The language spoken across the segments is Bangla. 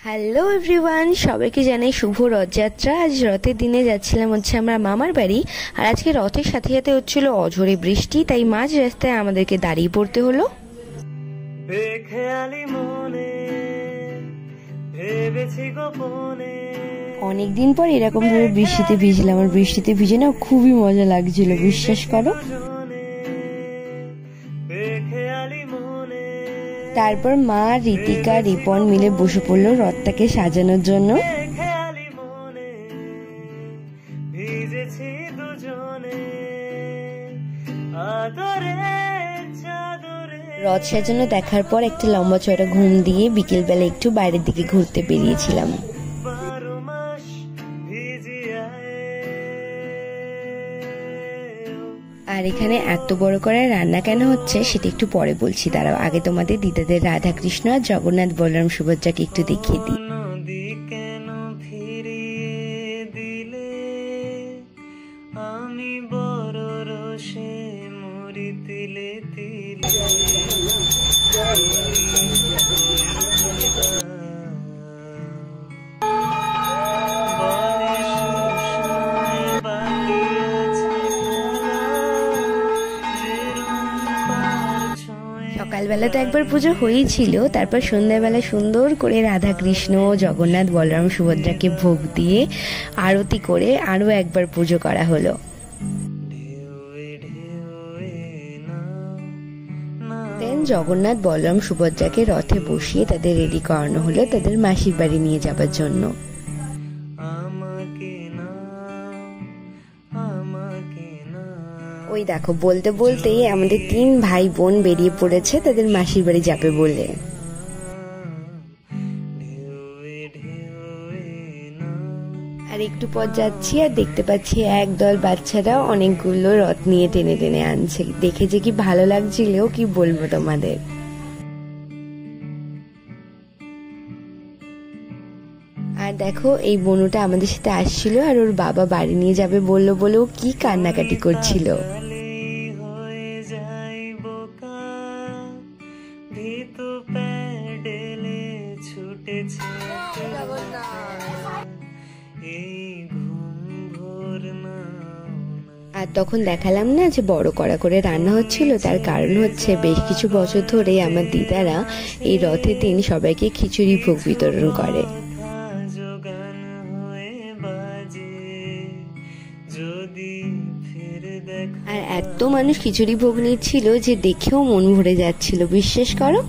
হ্যালো এভরিওয়ান, সবাইকে জানাই শুভ রথযাত্রা। আজ রথের দিনে যাচ্ছিলাম আমরা মামার বাড়ি। আর আজকে রথের সাথে সাথে হচ্ছিল অঝোরে বৃষ্টি, তাই মাঝ রাস্তায় আমাদেরকে দাঁড়িয়ে পড়তে হলো। অনেকদিন পর এরকম ভাবে বৃষ্টিতে ভিজলাম, আর বৃষ্টিতে ভিজে না খুবই মজা লাগছিল, বিশ্বাস করো। তারপর মা, ঋতিকা, রিপন মিলে বসে পড়লো রথটাকে সাজানোর জন্য। রথ সাজানো দেখার পর একটা লম্বা চড়া ঘুম দিয়ে বিকেল বেলা একটু বাইরের দিকে ঘুরতে বেরিয়েছিলাম। আর এখানে এত বড় করে রান্না কেন হচ্ছে সেটা একটু পরে বলছি, দাঁড়াও। আগে তোমাদের দিদাদের রাধা কৃষ্ণ আর জগন্নাথ বলরাম সুভদ্রাকে একটু দেখিয়ে দিই। সকালবেলা তো একবার পুজো হয়েছিল, তারপর সন্ধ্যাবেলা সুন্দর করে রাধা কৃষ্ণ, জগন্নাথ বলরাম সুভদ্রাকে ভোগ দিয়ে আরতি করে আরো একবার পুজো করা হলো। দেন জগন্নাথ বলরাম সুভদ্রাকে রথে বসিয়ে তাদের রেডি করানো হলো তাদের মাসির বাড়ি নিয়ে যাবার জন্য। ওই দেখো, বলতে বলতেই আমাদের 3 ভাই বোন বেরিয়ে পড়েছে তাদের মাসির বাড়ি যাবে বলে। আর একটু পর যাচ্ছি আর দেখতে পাচ্ছি একদল বাচ্চারা অনেকগুলো রথ নিয়ে টেনে টেনে আনছে। দেখে যে কি ভালো লাগছিল কি বলবো তোমাদের। আর দেখো, এই বনুটা আমাদের সাথে আসছিল আর ওর বাবা বাড়ি নিয়ে যাবে বললো বলে ও কি কান্নাকাটি করছিল। আর তখন দেখালাম না যে বড় কড়া করে রান্না হচ্ছিল, তার কারণ হচ্ছে বেশ কিছু বছর ধরে আমার দিদারা এই রথের দিন সবাইকে খিচুড়ি ভোগ বিতরণ করে। আর এত মানুষ খিচুড়ি ভোগ নিচ্ছিল যে দেখেও মন ভরে যাচ্ছিল, বিশ্বাস করো।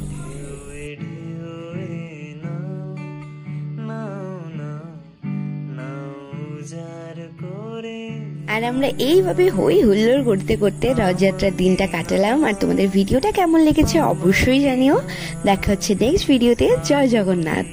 আর আমরা এইভাবে হই হুল্লোড় করতে করতে রথযাত্রার দিনটা কাটালাম। আর তোমাদের ভিডিওটা কেমন লেগেছে অবশ্যই জানিও। দেখা হচ্ছে নেক্সট ভিডিওতে। জয় জগন্নাথ।